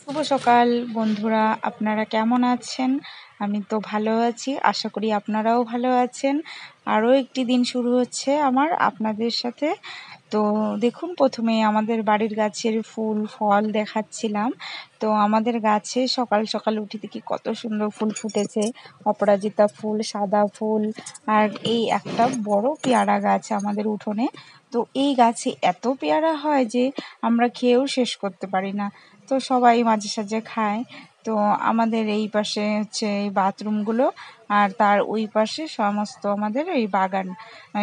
শুভ সকাল বন্ধুরা, আপনারা কেমন আছেন? আমি তো ভালো আছি, আশা করি আপনারাও ভালো আছেন। আরও একটি দিন শুরু হচ্ছে আমার আপনাদের সাথে। তো দেখুন, প্রথমে আমাদের বাড়ির গাছের ফুল ফল দেখাচ্ছিলাম। তো আমাদের গাছে সকাল সকাল উঠে দেখি কত সুন্দর ফুল ফুটেছে, অপরাজিতা ফুল, সাদা ফুল, আর এই একটা বড় পেয়ারা গাছ আমাদের উঠোনে। তো এই গাছে এত পেয়ারা হয় যে আমরা খেয়েও শেষ করতে পারি না। তো সবাই মাঝে সাঝে খায়। তো আমাদের এই পাশে হচ্ছে এই বাথরুমগুলো, আর তার ওই পাশে সমস্ত আমাদের এই বাগান,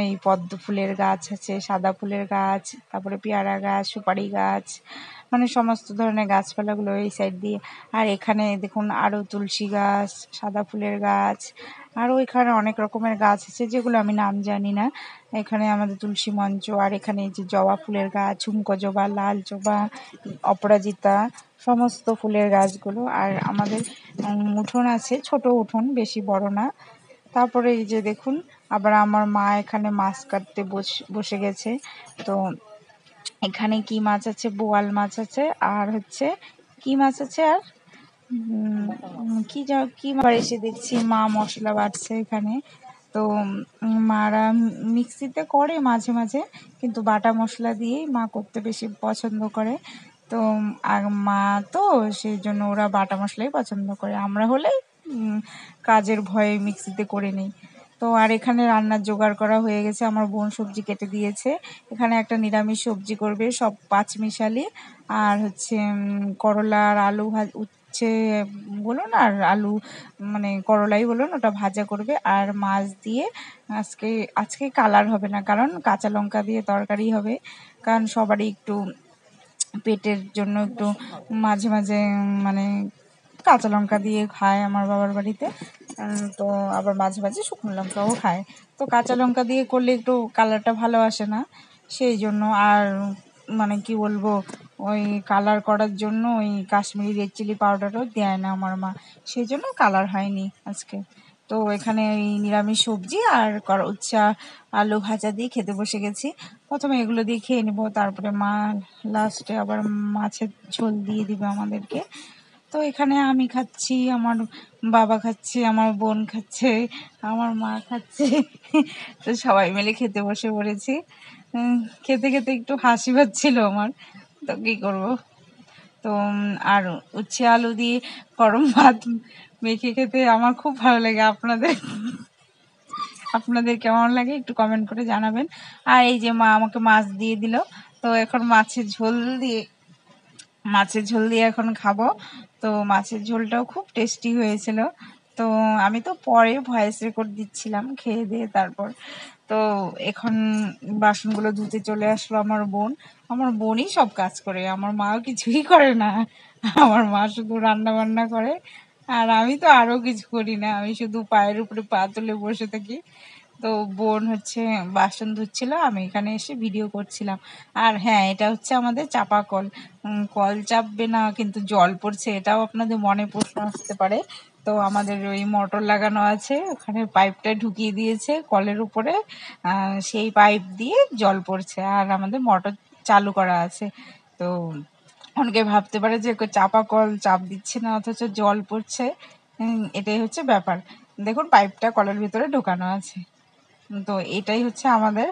এই পদ্ম ফুলের গাছ আছে, সাদা ফুলের গাছ, তারপরে পেয়ারা গাছ, সুপারি গাছ, মানে সমস্ত ধরনের গাছপালাগুলো এই সাইড দিয়ে। আর এখানে দেখুন আরও তুলসী গাছ, সাদা ফুলের গাছ, আরও এখানে অনেক রকমের গাছ আছে যেগুলো আমি নাম জানি না। এখানে আমাদের তুলসী মঞ্চ, আর এখানে এই যে জবা ফুলের গাছ, ঝুমকো জবা, লাল জবা, অপরাজিতা, সমস্ত ফুলের গাছগুলো। আর আমাদের উঠোন আছে, ছোট উঠোন, বেশি বড় না। তারপরে এই যে দেখুন, আবার আমার মা এখানে মাছ কাটতে বসে গেছে। তো এখানে কি মাছ আছে, বোয়াল মাছ আছে, আর হচ্ছে কি মাছ আছে, আর কি এসে দেখছি মা মশলা বাটছে এখানে। তো মারা মিক্সিতে করে মাঝে মাঝে, কিন্তু বাটা মশলা দিয়েই মা করতে বেশি পছন্দ করে। তো আর মা তো সেই জন্য ওরা বাটা মশলাই পছন্দ করে, আমরা হলে কাজের ভয়ে মিক্সিতে করে নিই। তো আর এখানে রান্নার জোগাড় করা হয়ে গেছে, আমার বোন সবজি কেটে দিয়েছে। এখানে একটা নিরামিষ সবজি করবে, সব পাঁচমিশালি, আর হচ্ছে করলা আর আলু উচ্ছে বলুন, আর আলু মানে করলাই বলুন, ওটা ভাজা করবে। আর মাছ দিয়ে আজকে কালার হবে না, কারণ কাঁচা লঙ্কা দিয়ে তরকারি হবে, কারণ সবারই একটু পেটের জন্য একটু মাঝে মাঝে মানে কাঁচা লঙ্কা দিয়ে খায় আমার বাবার বাড়িতে। তো আবার মাঝে মাঝে শুকনো লঙ্কাও খায়। তো কাঁচা লঙ্কা দিয়ে করলে একটু কালারটা ভালো আসে না, সেই জন্য। আর মানে কি বলবো, ওই কালার করার জন্য ওই কাশ্মীরি রেড চিলি পাউডারও দেয় না আমার মা, সেই জন্য কালার হয়নি আজকে। তো এখানে এই নিরামিষ সবজি আর উচ্ছা আলু ভাজা দিয়ে খেতে বসে গেছি। প্রথমে এগুলো দিয়ে খেয়ে নেবো, তারপরে মা লাস্টে আবার মাছের ঝোল দিয়ে দিবে আমাদেরকে। তো এখানে আমি খাচ্ছি, আমার বাবা খাচ্ছে, আমার বোন খাচ্ছে, আমার মা খাচ্ছে। তো সবাই মিলে খেতে বসে পড়েছি। খেতে খেতে একটু হাসি পাচ্ছিল আমার, তো কী করবো। তো আর উচ্ছে আলু দিয়ে গরম ভাত মেখে খেতে আমার খুব ভালো লাগে। আপনাদের কেমন লাগে একটু কমেন্ট করে জানাবেন। আর এই যে মা আমাকে মাছ দিয়ে দিল, তো এখন মাছের ঝোল দিয়ে এখন খাবো। তো মাছের ঝোলটাও খুব টেস্টি হয়েছিল। তো আমি তো পরে ভয়েস রেকর্ড দিচ্ছিলাম খেয়ে দিয়ে, তারপর তো এখন বাসনগুলো ধুতে চলে আসলো আমার বোনই সব কাজ করে, আমার মাও কিছুই করে না। আমার মা শুধু রান্না বান্না করে, আর আমি তো আরও কিছু করি না, আমি শুধু পায়ের উপরে পা তুলে বসে থাকি। তো বোন হচ্ছে বাসন ধুচ্ছিল, আমি এখানে এসে ভিডিও করছিলাম। আর হ্যাঁ, এটা হচ্ছে আমাদের চাপা কল। কল চাপবে না কিন্তু জল পড়ছে, এটাও আপনাদের মনে প্রশ্ন আসতে পারে। তো আমাদের ওই মোটর লাগানো আছে, ওখানে পাইপটা ঢুকিয়ে দিয়েছে কলের উপরে, সেই পাইপ দিয়ে জল পড়ছে, আর আমাদের মোটর চালু করা আছে। তো অনেকে ভাবতে পারে যে চাপা কল চাপ দিচ্ছে না অথচ জল পড়ছে, এটাই হচ্ছে ব্যাপার। দেখুন পাইপটা কলের ভিতরে ঢোকানো আছে। তো এটাই হচ্ছে আমাদের